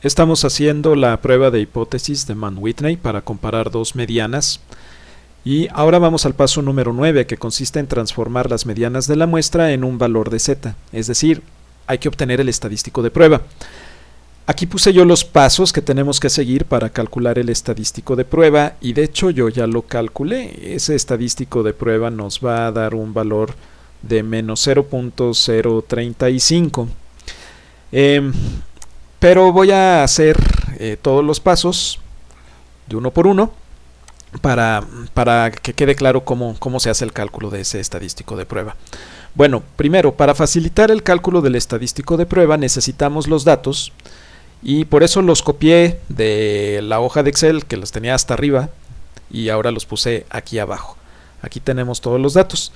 Estamos haciendo la prueba de hipótesis de Mann-Whitney para comparar dos medianas. Y ahora vamos al paso número 9, que consiste en transformar las medianas de la muestra en un valor de z. Es decir, hay que obtener el estadístico de prueba. Aquí puse yo los pasos que tenemos que seguir para calcular el estadístico de prueba. Y de hecho yo ya lo calculé. Ese estadístico de prueba nos va a dar un valor de menos 0.035. Pero voy a hacer todos los pasos de uno por uno para que quede claro cómo se hace el cálculo de ese estadístico de prueba. Bueno, primero, para facilitar el cálculo del estadístico de prueba necesitamos los datos y por eso los copié de la hoja de Excel que los tenía hasta arriba y ahora los puse aquí abajo. Aquí tenemos todos los datos.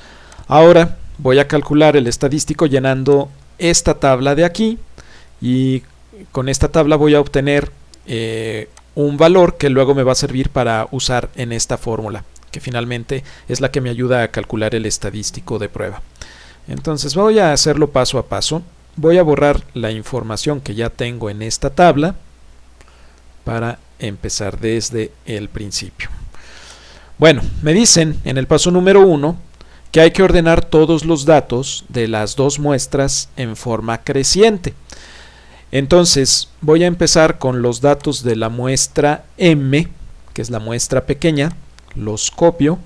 Ahora voy a calcular el estadístico llenando esta tabla de aquí y con esta tabla voy a obtener un valor que luego me va a servir para usar en esta fórmula, que finalmente es la que me ayuda a calcular el estadístico de prueba. Entonces voy a hacerlo paso a paso. Voy a borrar la información que ya tengo en esta tabla para empezar desde el principio. Bueno, me dicen en el paso número 1 que hay que ordenar todos los datos de las dos muestras en forma creciente. Entonces voy a empezar con los datos de la muestra M, que es la muestra pequeña, los copio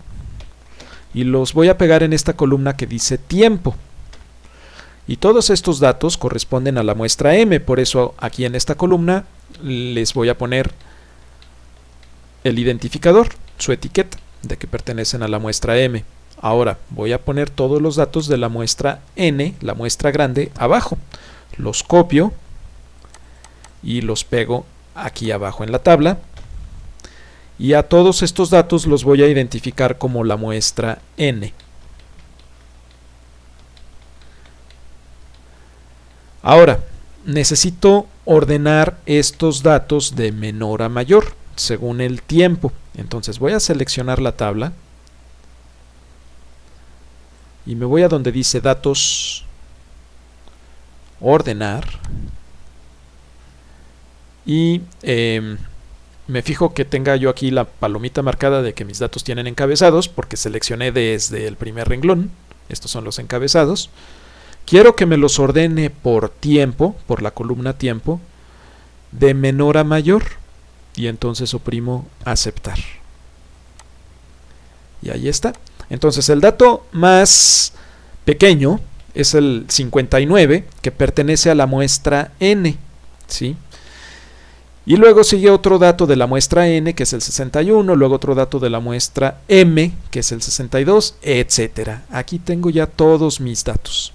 y los voy a pegar en esta columna que dice tiempo. Y todos estos datos corresponden a la muestra M, por eso aquí en esta columna les voy a poner el identificador, su etiqueta, de que pertenecen a la muestra M. Ahora voy a poner todos los datos de la muestra N, la muestra grande, abajo. Los copio y los pego aquí abajo en la tabla y a todos estos datos los voy a identificar como la muestra N. Ahora necesito ordenar estos datos de menor a mayor según el tiempo. Entonces voy a seleccionar la tabla y me voy a donde dice datos, ordenar. Y me fijo que tenga yo aquí la palomita marcada de que mis datos tienen encabezados porque seleccioné desde el primer renglón. Estos son los encabezados. Quiero que me los ordene por tiempo, por la columna tiempo, de menor a mayor. Y entonces oprimo aceptar. Y ahí está. Entonces el dato más pequeño es el 59, que pertenece a la muestra N, ¿sí? Y luego sigue otro dato de la muestra N, que es el 61, luego otro dato de la muestra M, que es el 62, etcétera. Aquí tengo ya todos mis datos.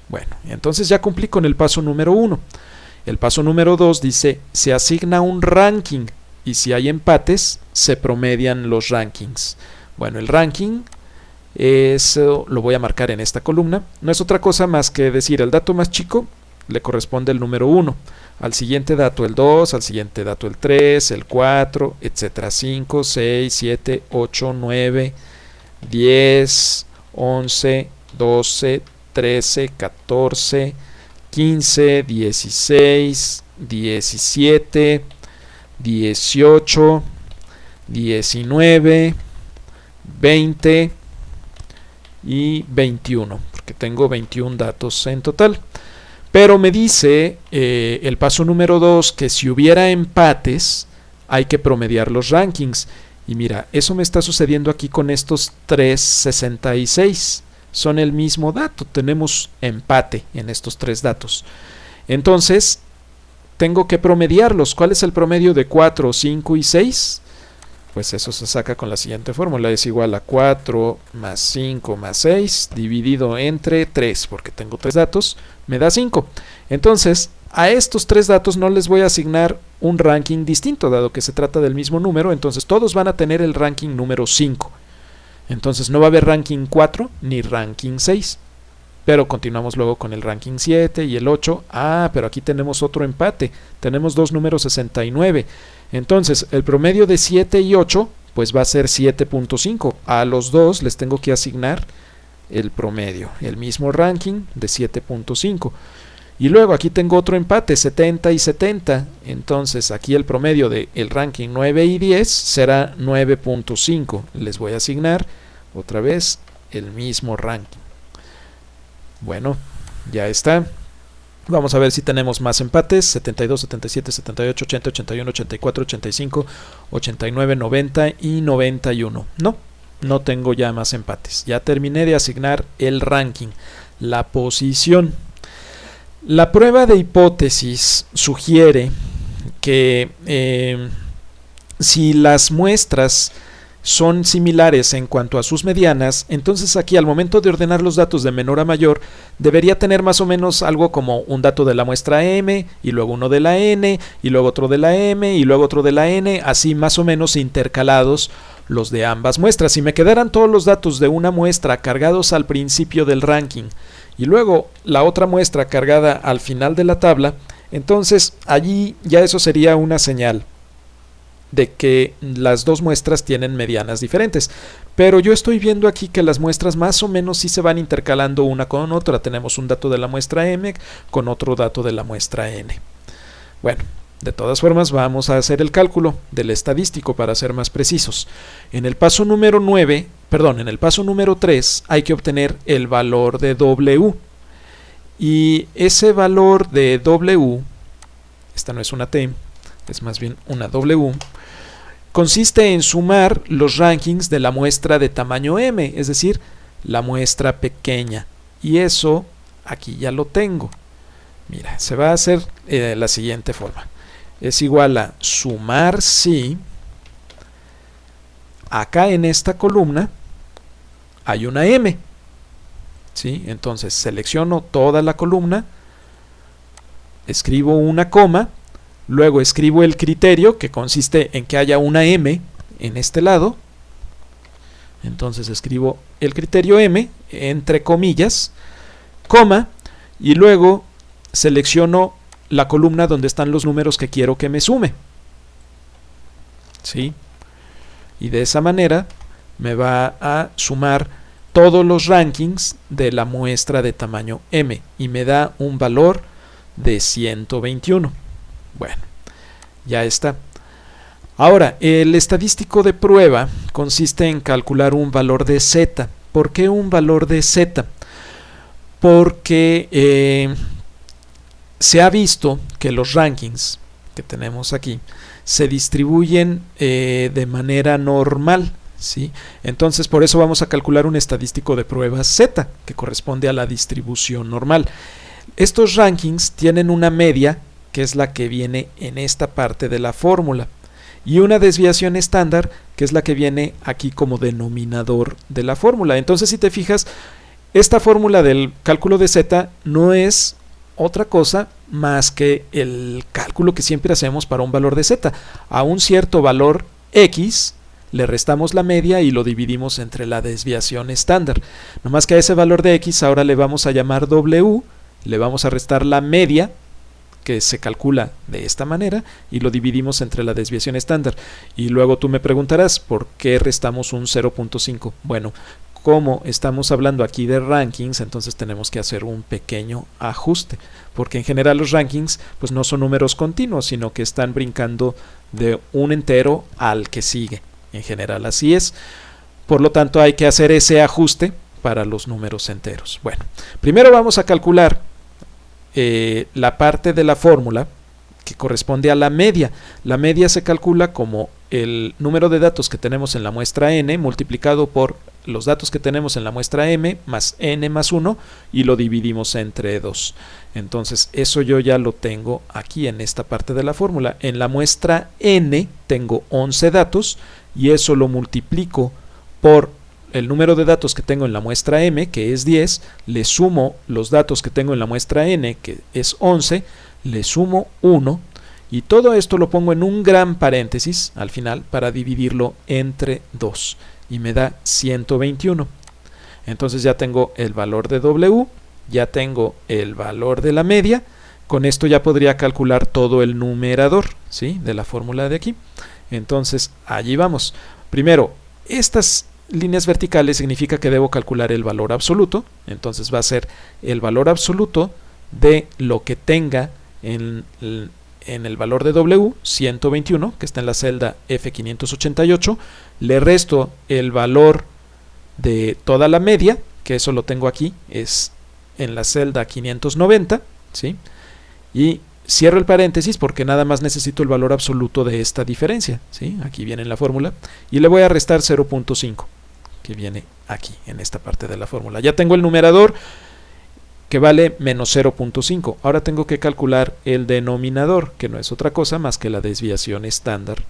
Bueno, entonces ya cumplí con el paso número 1. El paso número 2 dice, se asigna un ranking y si hay empates, se promedian los rankings. Bueno, el ranking, eso lo voy a marcar en esta columna. No es otra cosa más que decir, el dato más chico le corresponde el número 1. Al siguiente dato el 2, al siguiente dato el 3, el 4, etcétera, 5, 6, 7, 8, 9, 10, 11, 12, 13, 14, 15, 16, 17, 18, 19, 20 y 21, porque tengo 21 datos en total. Pero me dice el paso número 2 que si hubiera empates hay que promediar los rankings. Y mira, eso me está sucediendo aquí con estos 366. Son el mismo dato, tenemos empate en estos tres datos. Entonces, tengo que promediarlos. ¿Cuál es el promedio de 4, 5 y 6? Pues eso se saca con la siguiente fórmula. Es igual a 4 más 5 más 6 dividido entre 3, porque tengo 3 datos, me da 5. Entonces, a estos 3 datos no les voy a asignar un ranking distinto, dado que se trata del mismo número. Entonces, todos van a tener el ranking número 5. Entonces, no va a haber ranking 4 ni ranking 6. Pero continuamos luego con el ranking 7 y el 8. Ah, pero aquí tenemos otro empate. Tenemos dos números 69. Entonces, el promedio de 7 y 8 pues va a ser 7.5. A los dos les tengo que asignar el promedio, el mismo ranking de 7.5. Y luego aquí tengo otro empate, 70 y 70. Entonces aquí el promedio del ranking 9 y 10 será 9.5. Les voy a asignar otra vez el mismo ranking. Bueno, ya está. Vamos a ver si tenemos más empates. 72, 77, 78, 80, 81, 84, 85, 89, 90 y 91. No tengo ya más empates. Ya terminé de asignar el ranking, la posición. La prueba de hipótesis sugiere que si las muestras son similares en cuanto a sus medianas, entonces aquí al momento de ordenar los datos de menor a mayor, debería tener más o menos algo como un dato de la muestra M, y luego uno de la N, y luego otro de la M, y luego otro de la N, así más o menos intercalados los de ambas muestras. Si me quedaran todos los datos de una muestra cargados al principio del ranking, y luego la otra muestra cargada al final de la tabla, entonces allí ya eso sería una señal de que las dos muestras tienen medianas diferentes. Pero yo estoy viendo aquí que las muestras más o menos sí se van intercalando una con otra. Tenemos un dato de la muestra M con otro dato de la muestra N. Bueno, de todas formas vamos a hacer el cálculo del estadístico para ser más precisos. En el paso número 3 hay que obtener el valor de W. Y ese valor de W, esta no es una T, es más bien una W, consiste en sumar los rankings de la muestra de tamaño M, es decir, la muestra pequeña. Y eso aquí ya lo tengo. Mira, se va a hacer de la siguiente forma. Es igual a sumar si acá en esta columna hay una M. ¿Sí? Entonces selecciono toda la columna, escribo una coma, luego escribo el criterio, que consiste en que haya una M en este lado. Entonces escribo el criterio M, entre comillas, coma, y luego selecciono la columna donde están los números que quiero que me sume. ¿Sí? Y de esa manera me va a sumar todos los rankings de la muestra de tamaño M y me da un valor de 121. Bueno, ya está. Ahora, el estadístico de prueba consiste en calcular un valor de Z. ¿Por qué un valor de Z? Porque se ha visto que los rankings que tenemos aquí se distribuyen de manera normal, ¿sí? Entonces por eso vamos a calcular un estadístico de prueba Z, que corresponde a la distribución normal. Estos rankings tienen una media, que es la que viene en esta parte de la fórmula, y una desviación estándar, que es la que viene aquí como denominador de la fórmula. Entonces, si te fijas, esta fórmula del cálculo de Z no es otra cosa más que el cálculo que siempre hacemos para un valor de Z. A un cierto valor X le restamos la media y lo dividimos entre la desviación estándar. No más que a ese valor de X ahora le vamos a llamar W, le vamos a restar la media, que se calcula de esta manera, y lo dividimos entre la desviación estándar. Y luego tú me preguntarás, ¿por qué restamos un 0.5? Bueno, como estamos hablando aquí de rankings, entonces tenemos que hacer un pequeño ajuste, porque en general los rankings pues no son números continuos, sino que están brincando de un entero al que sigue. En general así es. Por lo tanto hay que hacer ese ajuste para los números enteros. Bueno, primero vamos a calcular la parte de la fórmula que corresponde a la media. La media se calcula como el número de datos que tenemos en la muestra N multiplicado por los datos que tenemos en la muestra M más N más 1 y lo dividimos entre 2. Entonces eso yo ya lo tengo aquí en esta parte de la fórmula. En la muestra N tengo 11 datos y eso lo multiplico por el número de datos que tengo en la muestra M, que es 10, le sumo los datos que tengo en la muestra N, que es 11, le sumo 1, y todo esto lo pongo en un gran paréntesis al final para dividirlo entre 2, y me da 121. Entonces ya tengo el valor de W, ya tengo el valor de la media. Con esto ya podría calcular todo el numerador, ¿sí?, de la fórmula de aquí. Entonces allí vamos. Primero, estas líneas verticales significa que debo calcular el valor absoluto. Entonces va a ser el valor absoluto de lo que tenga en el valor de W, 121, que está en la celda F588, le resto el valor de toda la media, que eso lo tengo aquí, es en la celda 590, ¿sí? Y cierro el paréntesis porque nada más necesito el valor absoluto de esta diferencia, ¿sí? Aquí viene en la fórmula, y le voy a restar 0.5, que viene aquí, en esta parte de la fórmula. Ya tengo el numerador, que vale menos 0.5. Ahora tengo que calcular el denominador, que no es otra cosa más que la desviación estándar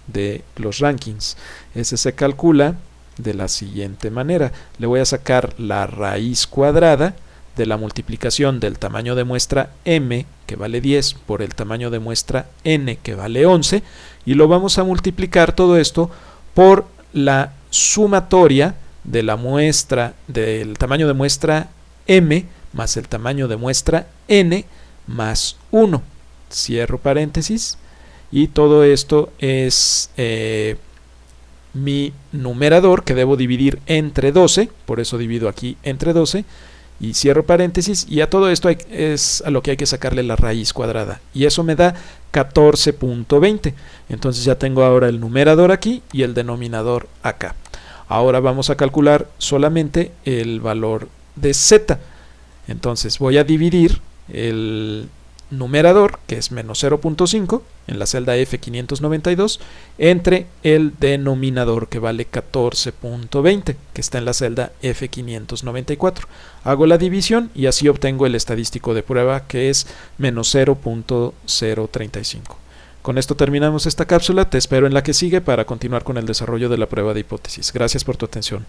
de los rankings. Ese se calcula de la siguiente manera. Le voy a sacar la raíz cuadrada de la multiplicación del tamaño de muestra m, que vale 10, por el tamaño de muestra n, que vale 11, y lo vamos a multiplicar todo esto por la sumatoria de la muestra, del tamaño de muestra m más el tamaño de muestra n más 1. Cierro paréntesis, y todo esto es mi numerador, que debo dividir entre 12, por eso divido aquí entre 12, y cierro paréntesis, y a todo esto es a lo que hay que sacarle la raíz cuadrada, y eso me da 14.20. Entonces ya tengo ahora el numerador aquí y el denominador acá. Ahora vamos a calcular solamente el valor de z. Entonces voy a dividir el numerador, que es menos 0.5, en la celda F592, entre el denominador, que vale 14.20, que está en la celda F594. Hago la división y así obtengo el estadístico de prueba, que es menos 0.035. Con esto terminamos esta cápsula. Te espero en la que sigue para continuar con el desarrollo de la prueba de hipótesis. Gracias por tu atención.